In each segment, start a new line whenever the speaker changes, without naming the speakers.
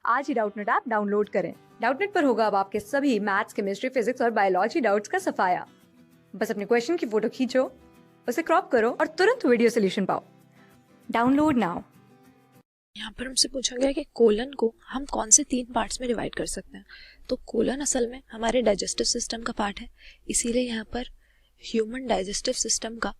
आज ही Doubtnut app download करें। Doubtnut पर होगा अब आपके सभी मैथ्स, केमिस्ट्री, फिजिक्स और बायोलॉजी डाउट्स का सफाया। बस अपने क्वेश्चन की फोटो खींचो, उसे क्रॉप करो और तुरंत वीडियो सोल्यूशन पाओ। Download now.
यहाँ पर हमसे पूछा गया कि कोलन को हम कौन से 3 पार्ट्स में डिवाइड कर सकते हैं। तो कोलन असल में हमारे डाइजेस्टिव सिस्टम का पार्ट है, इसीलिए यहाँ पर ह्यूमन डाइजेस्टिव सिस्टम का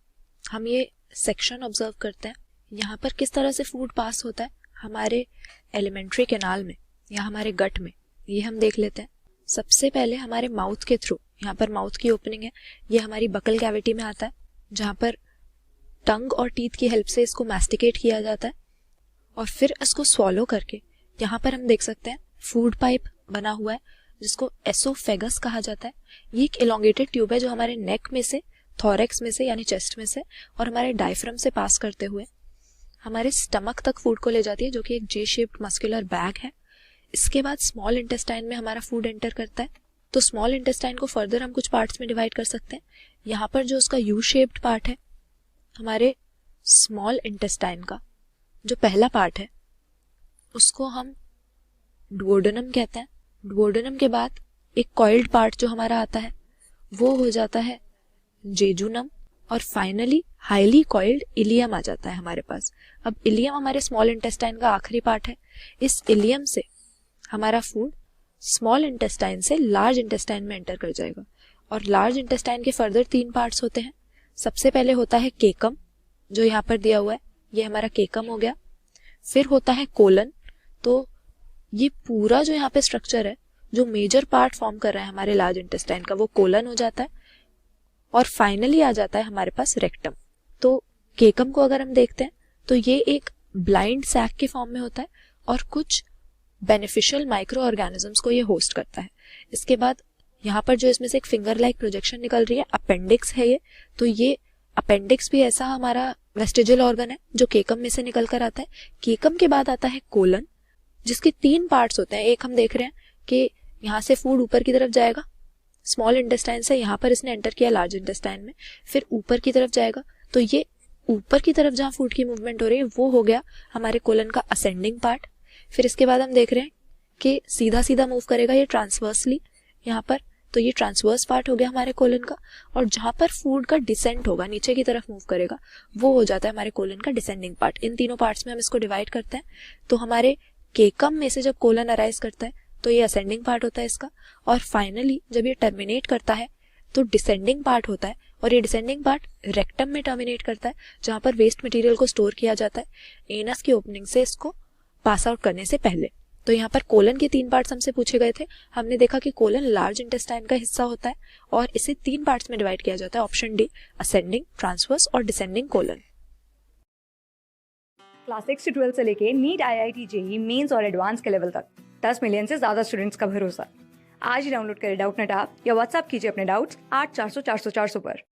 हम ये सेक्शन ऑब्जर्व करते हैं। यहाँ पर किस तरह से फूड पास होता है हमारे एलिमेंट्री कैनाल में या हमारे गट में, ये हम देख लेते हैं। सबसे पहले हमारे माउथ के थ्रू, यहाँ पर माउथ की ओपनिंग है, ये हमारी बकल कैविटी में आता है, जहाँ पर टंग और टीथ की हेल्प से इसको मैस्टिकेट किया जाता है और फिर इसको स्वॉलो करके यहाँ पर हम देख सकते हैं फूड पाइप बना हुआ है जिसको एसोफेगस कहा जाता है। ये एक एलोंगेटेड ट्यूब है जो हमारे नेक में से, थोरेक्स में से यानी चेस्ट में से और हमारे डायफ्राम से पास करते हुए हमारे स्टमक तक फूड को ले जाती है, जो कि एक जे शेप्ड मस्कुलर बैग है। इसके बाद स्मॉल इंटेस्टाइन में हमारा फूड एंटर करता है। तो स्मॉल इंटेस्टाइन को फर्दर हम कुछ पार्ट्स में डिवाइड कर सकते हैं। यहाँ पर जो उसका यू शेप्ड पार्ट है, हमारे स्मॉल इंटेस्टाइन का जो पहला पार्ट है उसको हम डुओडेनम कहते हैं। डुओडेनम के बाद एक कॉइल्ड पार्ट जो हमारा आता है वो हो जाता है जेजुनम और फाइनली हाईली कॉइल्ड इलियम आ जाता है हमारे पास। अब इलियम हमारे स्मॉल इंटेस्टाइन का आखिरी पार्ट है। इस इलियम से हमारा फूड स्मॉल इंटेस्टाइन से लार्ज इंटेस्टाइन में एंटर कर जाएगा और लार्ज इंटेस्टाइन के फर्दर 3 पार्ट्स होते हैं। सबसे पहले होता है केकम, जो यहाँ पर दिया हुआ है, ये हमारा केकम हो गया। फिर होता है कोलन, तो ये पूरा जो यहाँ पे स्ट्रक्चर है जो मेजर पार्ट फॉर्म कर रहा है हमारे लार्ज इंटेस्टाइन का, वो कोलन हो जाता है और फाइनली आ जाता है हमारे पास रेक्टम। तो केकम को अगर हम देखते हैं तो ये एक ब्लाइंड सैक के फॉर्म में होता है और कुछ बेनिफिशियल माइक्रो ऑर्गेनिजम्स को ये होस्ट करता है। इसके बाद यहाँ पर जो इसमें से एक फिंगर लाइक प्रोजेक्शन निकल रही है, अपेंडिक्स है ये। तो ये अपेंडिक्स भी ऐसा हमारा वेस्टिजियल ऑर्गन है जो केकम में से निकल कर आता है। केकम के बाद आता है कोलन, जिसके 3 पार्ट्स होते हैं। एक हम देख रहे हैं कि यहाँ से फूड ऊपर की तरफ जाएगा स्मॉल इंटेस्टाइन से, यहाँ पर इसने एंटर किया लार्ज इंटेस्टाइन में, फिर ऊपर की तरफ जाएगा। तो ये ऊपर की तरफ जहाँ फूड की मूवमेंट हो रही है वो हो गया हमारे कोलन का असेंडिंग पार्ट। फिर इसके बाद हम देख रहे हैं कि सीधा सीधा मूव करेगा ये ट्रांसवर्सली यहाँ पर, तो ये ट्रांसवर्स पार्ट हो गया हमारे कोलन का। और जहां पर फूड का डिसेंट होगा, नीचे की तरफ मूव करेगा, वो हो जाता है हमारे कोलन का डिसेंडिंग पार्ट। इन तीनों पार्ट्स में हम इसको डिवाइड करते हैं। तो हमारे केकम में से जब कोलन अराइज करता है तो ये असेंडिंग पार्ट होता है इसका, और फाइनली जब ये टर्मिनेट करता है तो डिसेंडिंग पार्ट होता है, और ये डिसेंडिंग पार्ट रेक्टम में टर्मिनेट करता है जहां पर वेस्ट मटेरियल को स्टोर किया जाता है एनस की ओपनिंग से इसको पास आउट करने से पहले। तो यहाँ पर कोलन के 3 पार्ट्स हमसे पूछे गए थे। हमने देखा कि कोलन लार्ज इंटेस्टाइन का हिस्सा होता है और इसे 3 पार्ट्स में डिवाइड किया जाता है, ऑप्शन डी, असेंडिंग, ट्रांसवर्स और डिसेंडिंग कोलन।
क्लास 6 से 12 से लेके नीट, IIT, JEE मेंस और एडवांस के लेवल तक 10 मिलियन से ज्यादा स्टूडेंट्स का भरोसा। आज ही डाउनलोड करें डाउटनेट ऐप या व्हाट्सएप कीजिए अपने डाउट्स 8400 400 400 पर।